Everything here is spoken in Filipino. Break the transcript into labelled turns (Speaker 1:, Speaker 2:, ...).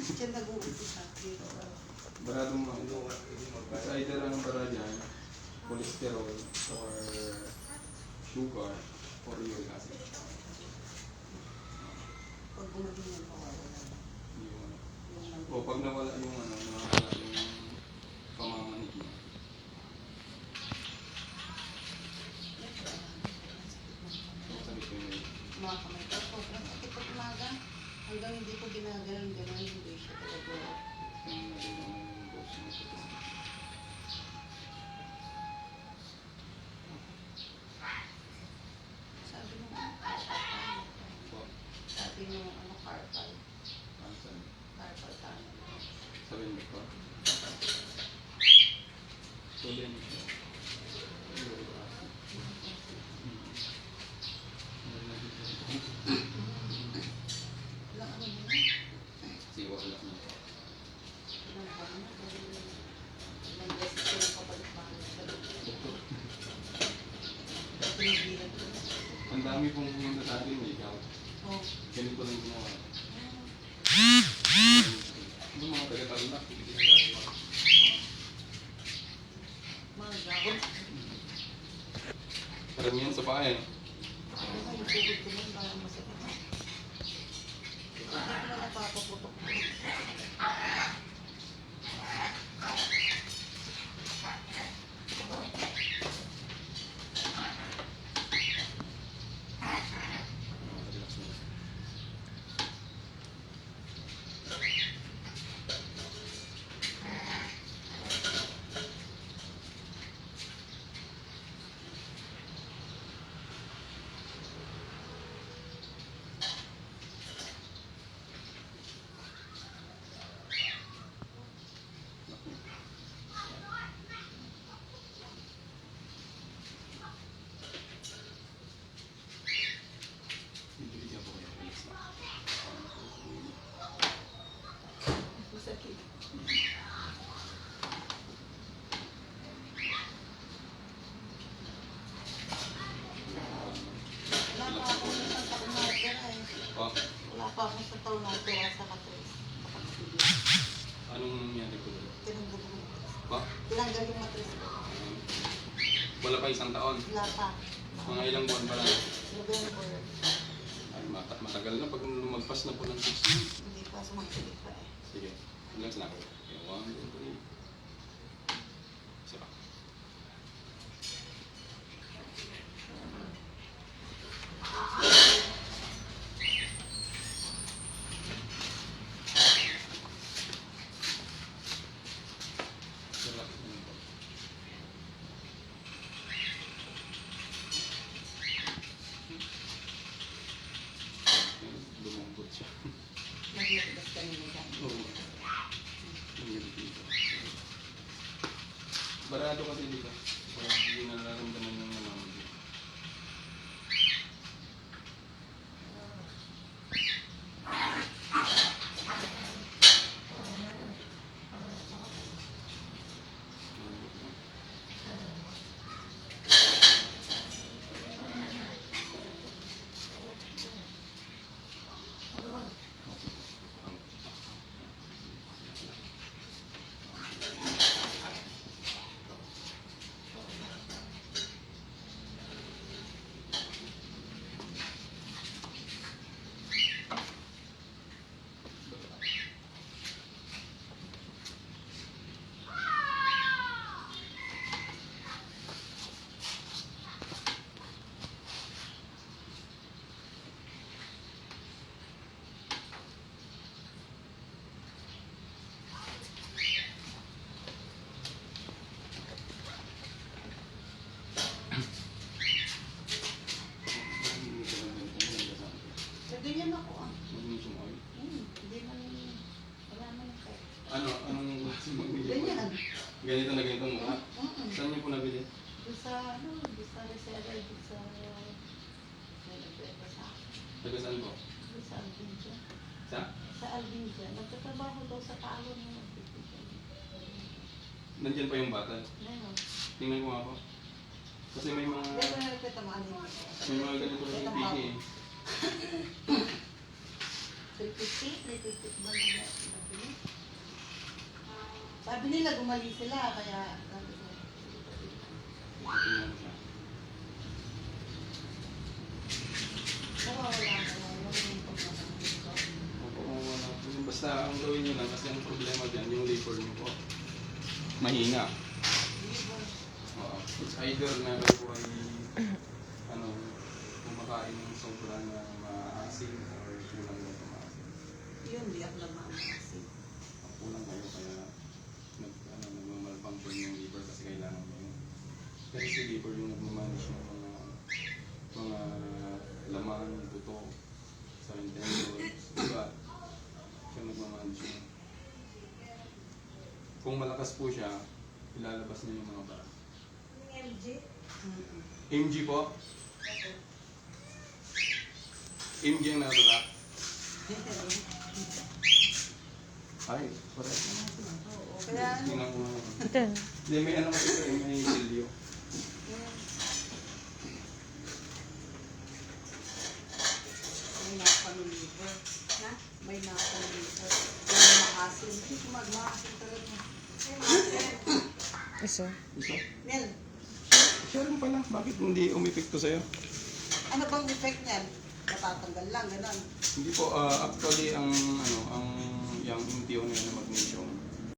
Speaker 1: Diyan nag-uumpisa dito.
Speaker 2: Baradong mga sa either anong para dyan, cholesterol or sugar or uric acid.
Speaker 1: Pag bumagin yung pawawala.
Speaker 2: O pag nawala yung nawala yung pamamanhid mo. Sakit ko yun.
Speaker 1: Mga kamay ko, sobrang sakit pag umaga. Hanggang hindi ko ginagalan, hindi siya talaga.
Speaker 2: Yung dose mo sa ito.
Speaker 1: Sabi mo, carpal.
Speaker 2: Ansan?
Speaker 1: Carpal tayo.
Speaker 2: Sabihin mo ko? Sabihin mo ko.
Speaker 1: Wala ano mo na.
Speaker 2: Siwa wala mo.
Speaker 1: Ilang pa na. Ilang beses ko lang kapalik-balik sa doktor. Pinigilan ko.
Speaker 2: Ang dami pong pumunta sa akin, ikaw.
Speaker 1: Oh.
Speaker 2: Ganito lang ginawa. Yung mga taga-talak, hindi na gagawa.
Speaker 1: Mga gawin.
Speaker 2: Parang yan sa paa eh.
Speaker 1: Yung tubig ko lang parang masakit. Hindi ko na napapaputok.
Speaker 2: Relax mo. Bibigyan ko kayo. Relax lang.
Speaker 1: Masakit. Wala pa akong isang taon na tira eh.
Speaker 2: Pa,
Speaker 1: Wala pa akong isang taon na tira sa katres.
Speaker 2: anong nangyari ko doon?
Speaker 1: Tinanggal yung matres.
Speaker 2: Pa?
Speaker 1: Tinanggal yung matres ko.
Speaker 2: Wala pa isang taon.
Speaker 1: Wala pa.
Speaker 2: Mga ilang buwan pa lang.
Speaker 1: November.
Speaker 2: Ay, matagal na pag lumagpas na po ng 6 months.
Speaker 1: Hindi pa sumakilig pa eh.
Speaker 2: Sige, relax na ako. Okay, 1, 2, 3. Isa pa. Relax na po. Lumambot siya.
Speaker 1: Nagmatigas kanina dyan.
Speaker 2: Oo. Barado kasi dito. Kaya hindi na nararamdaman ng namamagay.
Speaker 1: Ganyan ako ah.
Speaker 2: Magnesium oil.
Speaker 1: Hindi man, wala man ako.
Speaker 2: Anong magnesium oil?
Speaker 1: Ganyan.
Speaker 2: Ganito na ganito mukha. Saan niyo po nabili?
Speaker 1: Doon sa, doon sa Reseda, doon sa, may nagbenta sa akin.
Speaker 2: Taga saan po?
Speaker 1: Doon sa Albinja.
Speaker 2: Sa?
Speaker 1: Sa Albinja. Nagtatrabaho daw sa Talon ng Albinja.
Speaker 2: Nandyan pa yung bata.
Speaker 1: Meron.
Speaker 2: Tingnan ko nga po. Kasi may mga
Speaker 1: Dito na nagtatamaan mo.
Speaker 2: ganito rin yung piki eh.
Speaker 1: 350, 350 ba na nabili? Sabi nila gumali sila, kaya sabi ko,
Speaker 2: Tingnan mo siya.
Speaker 1: nawawala ka na yung pagkakang dito.
Speaker 2: Opo, basta ang gawin nyo lang, kasi ang problema dyan, yung labor nyo po. Mahina.
Speaker 1: Liver.
Speaker 2: Oo. It's either na kayo po ay kumakain ng sobra na maasim or kulang na maasim.
Speaker 1: Yun, di ako nagmamasin.
Speaker 2: Kulang kayo kaya nagmamalbang po yung liver kasi kailangan nyo yun. Kasi si liver yung nagmamanage ng mga laman, buto, sa intestines, diba? Siya nagmamanage yun. Kung malakas po siya, ilalabas niya yung mga bara.
Speaker 1: MG?
Speaker 2: MG po? MG ang nakatala? Ay, correct.
Speaker 1: Oo, kaya ano,
Speaker 2: Tingnan ko nga.
Speaker 3: Ito.
Speaker 2: Hindi, may ano kasi ito, may silyo.
Speaker 1: may napaliliver. Ha? May napaliliver. May maasin. Hindi ko magmaasin talaga.
Speaker 3: Iso.
Speaker 2: Isa?
Speaker 1: Nel,
Speaker 2: Siya rin pala. Bakit hindi umipikto sa'yo?
Speaker 1: ano bang effect niyan? Matatanggal lang, gano'n.
Speaker 2: Hindi po, actually, ang yung MTO na yun na magnesium,